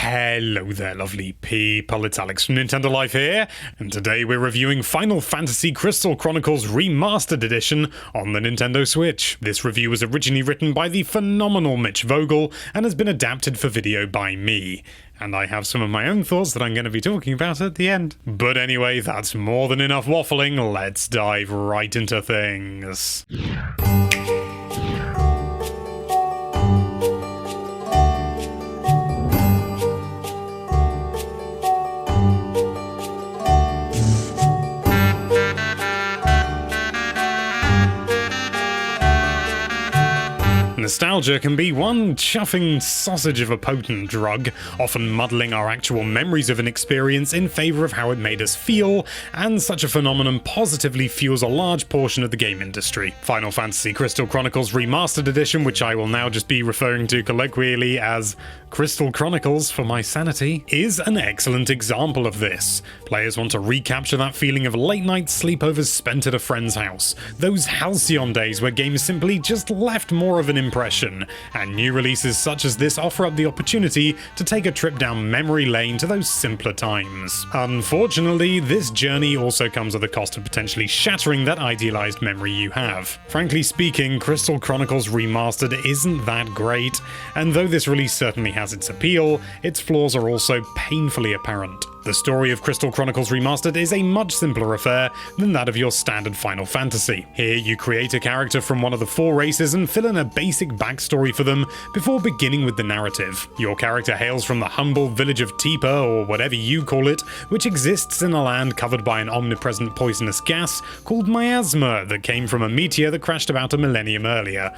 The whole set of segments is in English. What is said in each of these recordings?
Hello there, lovely people, it's Alex from Nintendo Life here, and today we're reviewing Final Fantasy Crystal Chronicles Remastered Edition on the Nintendo Switch. This review was originally written by the phenomenal Mitch Vogel, and has been adapted for video by me. And I have some of my own thoughts that I'm going to be talking about at the end. But anyway, that's more than enough waffling, let's dive right into things. Nostalgia can be one chuffing sausage of a potent drug, often muddling our actual memories of an experience in favor of how it made us feel, and such a phenomenon positively fuels a large portion of the game industry. Final Fantasy Crystal Chronicles Remastered Edition, which I will now just be referring to colloquially as Crystal Chronicles for my sanity, is an excellent example of this. Players want to recapture that feeling of late-night sleepovers spent at a friend's house, those halcyon days where games simply just left more of an impression, and new releases such as this offer up the opportunity to take a trip down memory lane to those simpler times. Unfortunately, this journey also comes at the cost of potentially shattering that idealized memory you have. Frankly speaking, Crystal Chronicles Remastered isn't that great, and though this release certainly has its appeal, its flaws are also painfully apparent. The story of Crystal Chronicles Remastered is a much simpler affair than that of your standard Final Fantasy. Here, you create a character from one of the four races and fill in a basic backstory for them before beginning with the narrative. Your character hails from the humble village of Tipa, or whatever you call it, which exists in a land covered by an omnipresent poisonous gas called miasma that came from a meteor that crashed about a millennium earlier.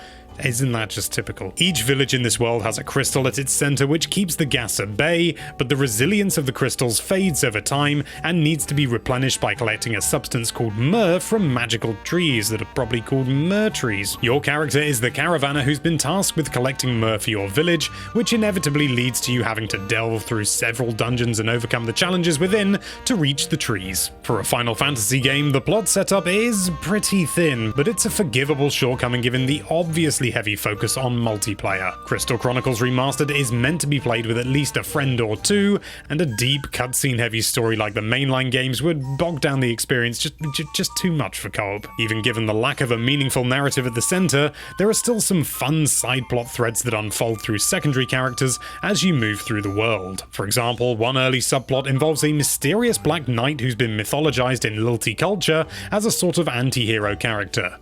Isn't that just typical? Each village in this world has a crystal at its center which keeps the gas at bay, but the resilience of the crystals fades over time and needs to be replenished by collecting a substance called myrrh from magical trees that are probably called myrrh trees. Your character is the caravaner who's been tasked with collecting myrrh for your village, which inevitably leads to you having to delve through several dungeons and overcome the challenges within to reach the trees. For a Final Fantasy game, the plot setup is pretty thin, but it's a forgivable shortcoming given the obviously heavy focus on multiplayer. Crystal Chronicles Remastered is meant to be played with at least a friend or two, and a deep cutscene heavy story like the mainline games would bog down the experience just too much for co-op. Even given the lack of a meaningful narrative at the center, there are still some fun side plot threads that unfold through secondary characters as you move through the world. For example, one early subplot involves a mysterious black knight who's been mythologized in Lilty culture as a sort of anti-hero character.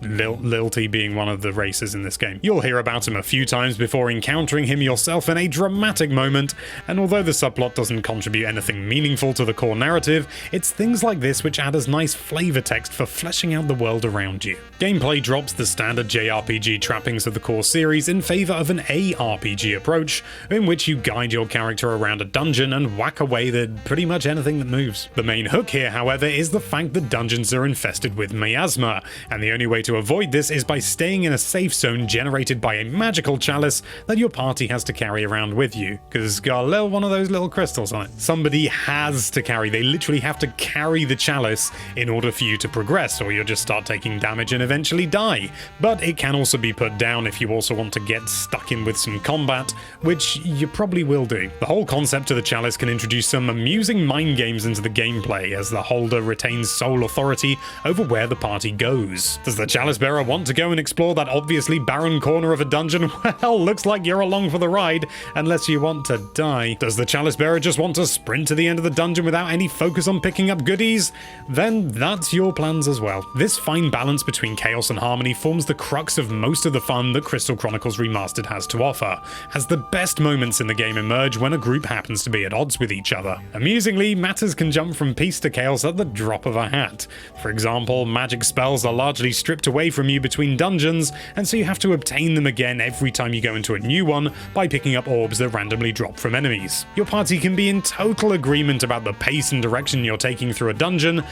Lilty being one of the races in this game. You'll hear about him a few times before encountering him yourself in a dramatic moment, and although the subplot doesn't contribute anything meaningful to the core narrative, it's things like this which add as nice flavor text for fleshing out the world around you. Gameplay drops the standard JRPG trappings of the core series in favor of an ARPG approach, in which you guide your character around a dungeon and whack away at pretty much anything that moves. The main hook here, however, is the fact that dungeons are infested with miasma, and the only way to avoid this is by staying in a safe zone generated by a magical chalice that your party has to carry around with you, because it's got one of those little crystals on it. Somebody has to carry, they literally have to carry the chalice in order for you to progress, or you'll just start taking damage and eventually die. But it can also be put down if you also want to get stuck in with some combat, which you probably will do. The whole concept of the chalice can introduce some amusing mind games into the gameplay, as the holder retains sole authority over where the party goes. Does the chalice bearer want to go and explore that obviously barren corner of a dungeon? Well, looks like you're along for the ride, unless you want to die. Does the chalice bearer just want to sprint to the end of the dungeon without any focus on picking up goodies? Then that's your plans as well. This fine balance between chaos and harmony forms the crux of most of the fun that Crystal Chronicles Remastered has to offer, as the best moments in the game emerge when a group happens to be at odds with each other. Amusingly, matters can jump from peace to chaos at the drop of a hat. For example, magic spells are largely stripped away from you between dungeons, and so you have to obtain them again every time you go into a new one by picking up orbs that randomly drop from enemies. Your party can be in total agreement about the pace and direction you're taking through a dungeon,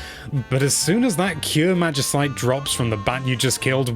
but as soon as that cure magicite drops from the bat you just killed,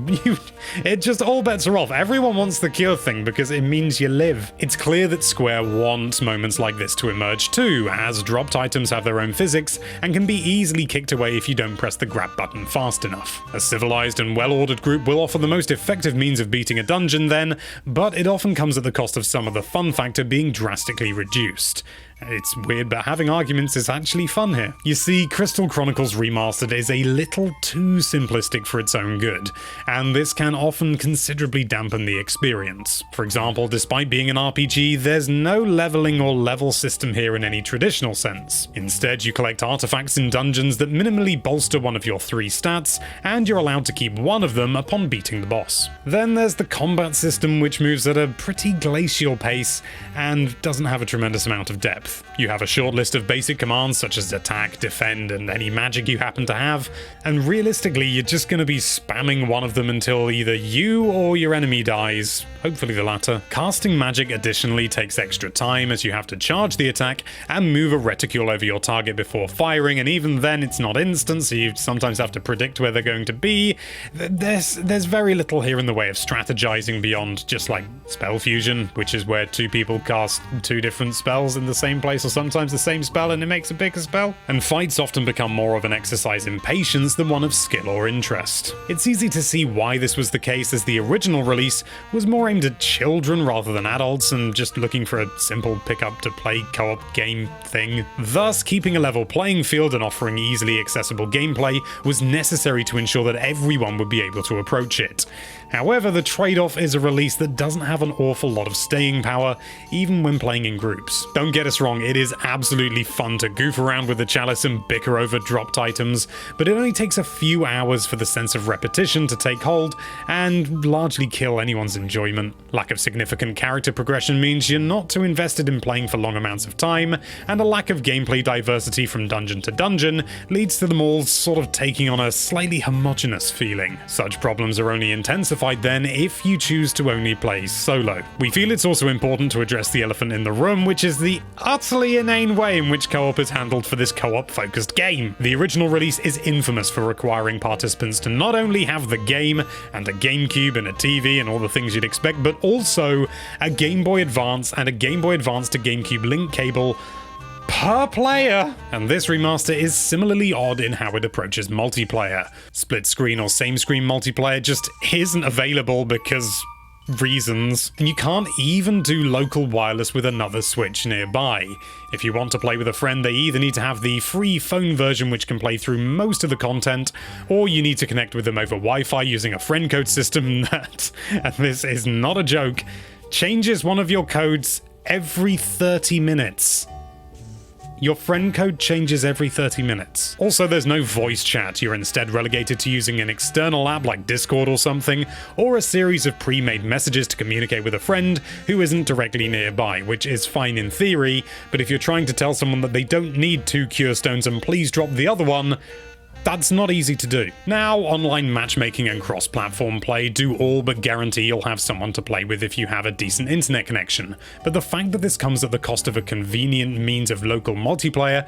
it just all bets are off. Everyone wants the cure thing because it means you live. It's clear that Square wants moments like this to emerge too, as dropped items have their own physics and can be easily kicked away if you don't press the grab button fast enough. A civilized and and well-ordered group will offer the most effective means of beating a dungeon then, but it often comes at the cost of some of the fun factor being drastically reduced. It's weird, but having arguments is actually fun here. You see, Crystal Chronicles Remastered is a little too simplistic for its own good, and this can often considerably dampen the experience. For example, despite being an RPG, there's no leveling or level system here in any traditional sense. Instead, you collect artifacts in dungeons that minimally bolster one of your 3 stats, and you're allowed to keep one of them upon beating the boss. Then there's the combat system, which moves at a pretty glacial pace and doesn't have a tremendous amount of depth. You have a short list of basic commands such as attack, defend, and any magic you happen to have, and realistically you're just going to be spamming one of them until either you or your enemy dies, hopefully the latter. Casting magic additionally takes extra time as you have to charge the attack and move a reticule over your target before firing, and even then it's not instant, so you sometimes have to predict where they're going to be. There's very little here in the way of strategizing beyond just like spell fusion, which is where 2 people cast 2 different spells in the same place, or sometimes the same spell and it makes a bigger spell. And fights often become more of an exercise in patience than one of skill or interest. It's easy to see why this was the case, as the original release was more aimed at children rather than adults and just looking for a simple pick-up to play co-op game thing. Thus, keeping a level playing field and offering easily accessible gameplay was necessary to ensure that everyone would be able to approach it. However, the trade-off is a release that doesn't have an awful lot of staying power, even when playing in groups. Don't get us wrong, it is absolutely fun to goof around with the chalice and bicker over dropped items, but it only takes a few hours for the sense of repetition to take hold and largely kill anyone's enjoyment. Lack of significant character progression means you're not too invested in playing for long amounts of time, and a lack of gameplay diversity from dungeon to dungeon leads to them all sort of taking on a slightly homogeneous feeling. Such problems are only intensified then if you choose to only play solo. We feel it's also important to address the elephant in the room, which is the utterly inane way in which co-op is handled for this co-op focused game. The original release is infamous for requiring participants to not only have the game and a GameCube and a TV and all the things you'd expect, but also a Game Boy Advance and a Game Boy Advance to GameCube link cable per player. And this remaster is similarly odd in how it approaches multiplayer. Split screen or same screen multiplayer just isn't available because reasons, and you can't even do local wireless with another Switch nearby. If you want to play with a friend, they either need to have the free phone version which can play through most of the content, or you need to connect with them over Wi-Fi using a friend code system that, and this is not a joke, changes one of your codes every 30 minutes. Your friend code changes every 30 minutes. Also, there's no voice chat. You're instead relegated to using an external app like Discord or something, or a series of pre-made messages to communicate with a friend who isn't directly nearby, which is fine in theory, but if you're trying to tell someone that they don't need 2 cure stones and please drop the other one, that's not easy to do. Now, online matchmaking and cross-platform play do all but guarantee you'll have someone to play with if you have a decent internet connection, but the fact that this comes at the cost of a convenient means of local multiplayer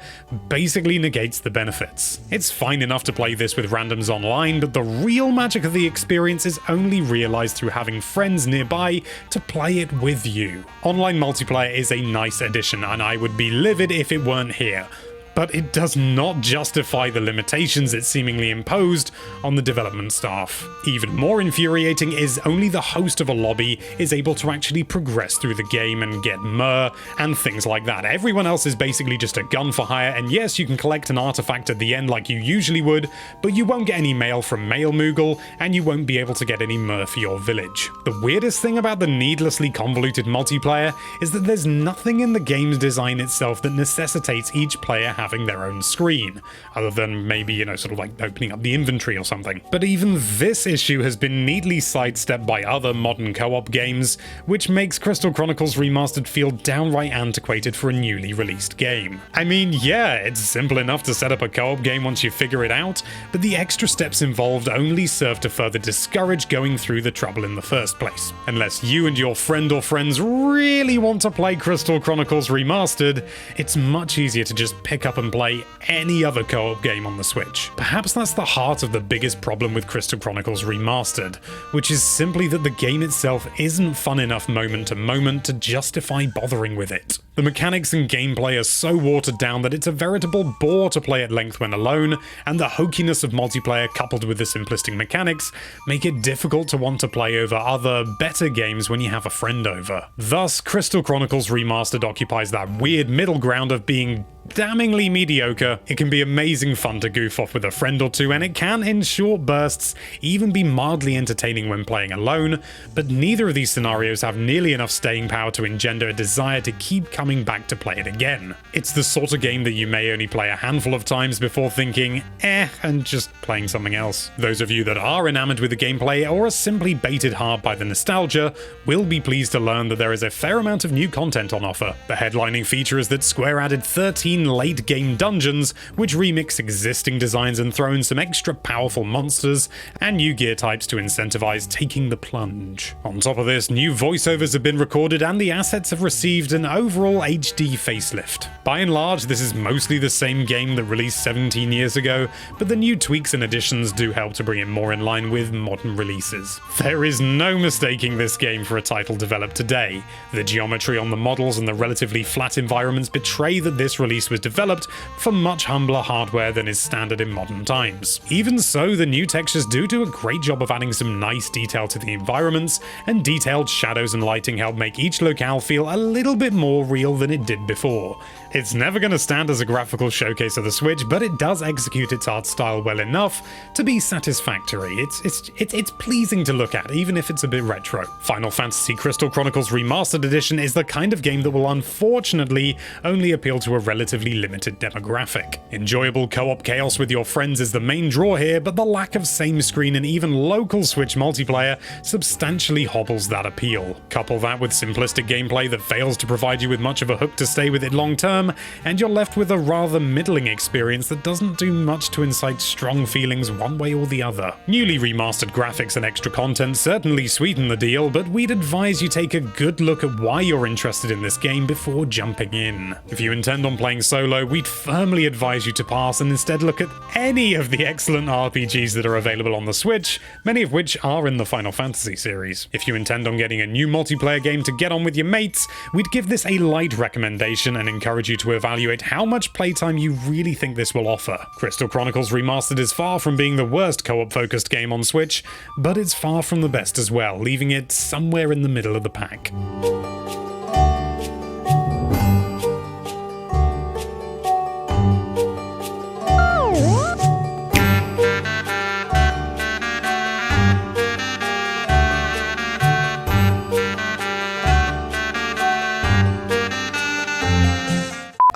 basically negates the benefits. It's fine enough to play this with randoms online, but the real magic of the experience is only realized through having friends nearby to play it with you. Online multiplayer is a nice addition, and I would be livid if it weren't here, but it does not justify the limitations it seemingly imposed on the development staff. Even more infuriating is only the host of a lobby is able to actually progress through the game and get myrrh and things like that. Everyone else is basically just a gun for hire, and yes, you can collect an artifact at the end like you usually would, but you won't get any mail from Mail Moogle, and you won't be able to get any myrrh for your village. The weirdest thing about the needlessly convoluted multiplayer is that there's nothing in the game's design itself that necessitates each player having their own screen, other than maybe, sort of like opening up the inventory or something. But even this issue has been neatly sidestepped by other modern co-op games, which makes Crystal Chronicles Remastered feel downright antiquated for a newly released game. I mean, yeah, it's simple enough to set up a co-op game once you figure it out, but the extra steps involved only serve to further discourage going through the trouble in the first place. Unless you and your friend or friends really want to play Crystal Chronicles Remastered, it's much easier to just pick up and play any other co-op game on the Switch. Perhaps that's the heart of the biggest problem with Crystal Chronicles Remastered, which is simply that the game itself isn't fun enough moment to moment to justify bothering with it. The mechanics and gameplay are so watered down that it's a veritable bore to play at length when alone, and the hokiness of multiplayer coupled with the simplistic mechanics make it difficult to want to play over other, better games when you have a friend over. Thus, Crystal Chronicles Remastered occupies that weird middle ground of being damningly mediocre. It can be amazing fun to goof off with a friend or two, and it can, in short bursts, even be mildly entertaining when playing alone, but neither of these scenarios have nearly enough staying power to engender a desire to keep coming back to play it again. It's the sort of game that you may only play a handful of times before thinking, and just playing something else. Those of you that are enamored with the gameplay or are simply baited hard by the nostalgia will be pleased to learn that there is a fair amount of new content on offer. The headlining feature is that Square added 13 late-game dungeons, which remix existing designs and throw in some extra powerful monsters and new gear types to incentivize taking the plunge. On top of this, new voiceovers have been recorded and the assets have received an overall HD facelift. By and large, this is mostly the same game that released 17 years ago, but the new tweaks and additions do help to bring it more in line with modern releases. There is no mistaking this game for a title developed today. The geometry on the models and the relatively flat environments betray that this release was developed for much humbler hardware than is standard in modern times. Even so, the new textures do a great job of adding some nice detail to the environments, and detailed shadows and lighting help make each locale feel a little bit more real than it did before. It's never going to stand as a graphical showcase of the Switch, but it does execute its art style well enough to be satisfactory. It's pleasing to look at, even if it's a bit retro. Final Fantasy Crystal Chronicles Remastered Edition is the kind of game that will unfortunately only appeal to a relatively limited demographic. Enjoyable co-op chaos with your friends is the main draw here, but the lack of same-screen and even local Switch multiplayer substantially hobbles that appeal. Couple that with simplistic gameplay that fails to provide you with much of a hook to stay with it long-term, and you're left with a rather middling experience that doesn't do much to incite strong feelings one way or the other. Newly remastered graphics and extra content certainly sweeten the deal, but we'd advise you take a good look at why you're interested in this game before jumping in. If you intend on playing solo, we'd firmly advise you to pass and instead look at any of the excellent RPGs that are available on the Switch, many of which are in the Final Fantasy series. If you intend on getting a new multiplayer game to get on with your mates, we'd give this a light recommendation and encourage you to evaluate how much playtime you really think this will offer. Crystal Chronicles Remastered is far from being the worst co-op focused game on Switch, but it's far from the best as well, leaving it somewhere in the middle of the pack.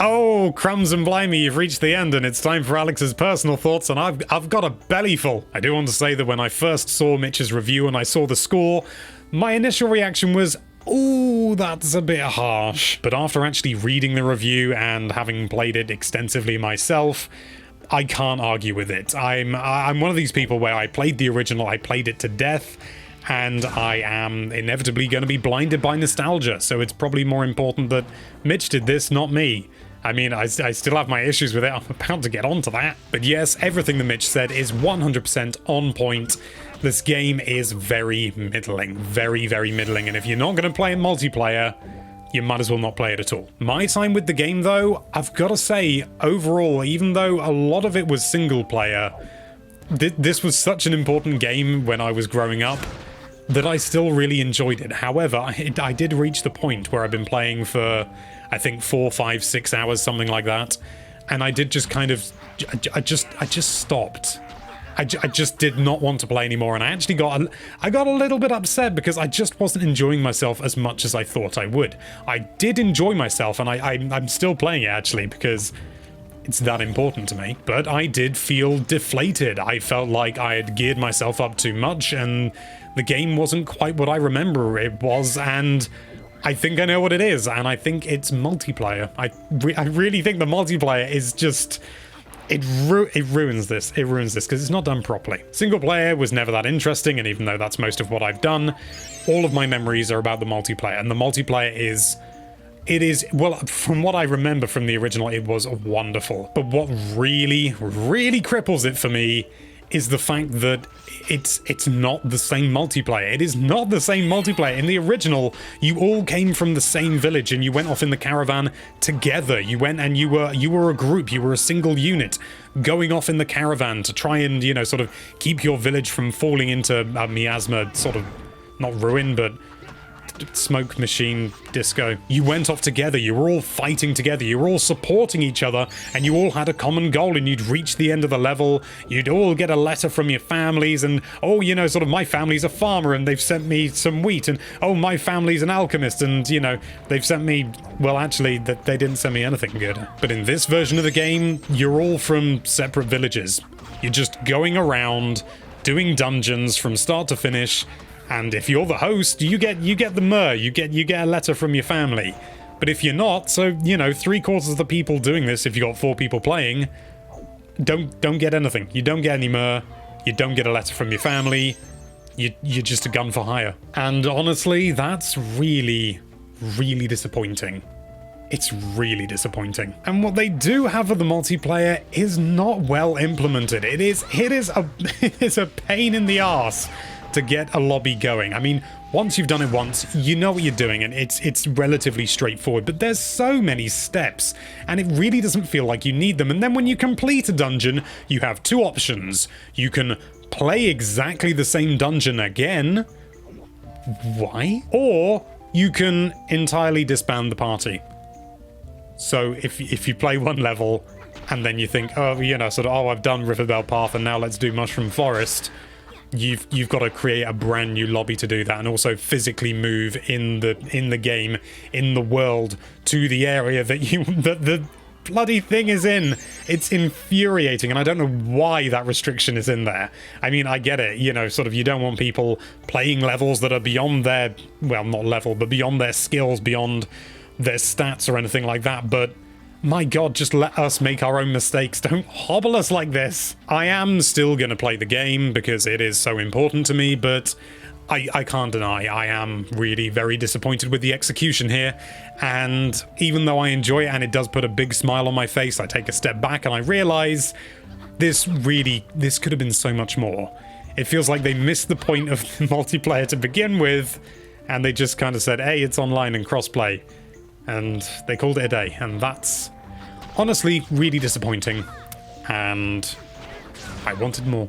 Oh, crumbs and blimey, you've reached the end and it's time for Alex's personal thoughts, and I've got a bellyful. I do want to say that when I first saw Mitch's review and I saw the score, my initial reaction was, ooh, that's a bit harsh. But after actually reading the review and having played it extensively myself, I can't argue with it. I'm one of these people where I played the original, I played it to death, and I am inevitably going to be blinded by nostalgia, so it's probably more important that Mitch did this, not me. I mean, I still have my issues with it, I'm about to get onto that. But yes, everything that Mitch said is 100% on point. This game is very middling, very, very middling, and if you're not going to play in multiplayer, you might as well not play it at all. My time with the game, though, I've got to say, overall, even though a lot of it was single player, this was such an important game when I was growing up that I still really enjoyed it. However, I did reach the point where I've been playing for, I think, 4, 5, 6 hours, something like that, and I did just kind of, I just stopped. I just did not want to play anymore, and I actually got a little bit upset because I just wasn't enjoying myself as much as I thought I would. I did enjoy myself, and I'm still playing it actually because it's that important to me, but I did feel deflated. I felt like I had geared myself up too much, and the game wasn't quite what I remember it was, and I think I know what it is, and I think it's multiplayer. I really think the multiplayer is just... It ruins this. It ruins this because it's not done properly. Single player was never that interesting, and even though that's most of what I've done, all of my memories are about the multiplayer, and the multiplayer is... It is, well, from what I remember from the original, it was wonderful. But what really, really cripples it for me is the fact that it's not the same multiplayer. It is not the same multiplayer. In the original, you all came from the same village and you went off in the caravan together. You went and you were a group, you were a single unit going off in the caravan to try and, you know, sort of keep your village from falling into a miasma, sort of, not ruin, but smoke machine disco. You went off together, you were all fighting together, you were all supporting each other, and you all had a common goal, and you'd reach the end of the level, you'd all get a letter from your families, and, oh, you know, sort of, my family's a farmer, and they've sent me some wheat, and, oh, my family's an alchemist, and, you know, they've sent me, well, actually, they didn't send me anything good. But in this version of the game, you're all from separate villages. You're just going around, doing dungeons from start to finish, and if you're the host, you get the myrrh, you get a letter from your family. But if you're not, so, you know, 3/4 of the people doing this, if you got 4 people playing, don't get anything. You don't get any myrrh, you don't get a letter from your family, you're just a gun for hire. And honestly, that's really, really disappointing. It's really disappointing. And what they do have for the multiplayer is not well implemented. It is a pain in the arse to get a lobby going. I mean, once you've done it once, you know what you're doing, and it's relatively straightforward, but there's so many steps, and it really doesn't feel like you need them. And then when you complete a dungeon, you have 2 options. You can play exactly the same dungeon again. Why? Or you can entirely disband the party. So if you play one level, and then you think, oh, you know, sort of, oh, I've done Riverbell Path, and now let's do Mushroom Forest, you've got to create a brand new lobby to do that, and also physically move in the game, in the world, to the area that the bloody thing is in. It's infuriating, and I don't know why that restriction is in there. I mean, I get it, you know, sort of, you don't want people playing levels that are beyond their, well, not level, but beyond their skills, beyond their stats or anything like that, but my god, just let us make our own mistakes. Don't hobble us like this. I am still going to play the game because it is so important to me, but I can't deny I am really very disappointed with the execution here. And even though I enjoy it and it does put a big smile on my face, I take a step back and I realize this could have been so much more. It feels like they missed the point of the multiplayer to begin with, and they just kind of said, hey, it's online and crossplay. And they called it a day, and that's honestly really disappointing, and I wanted more.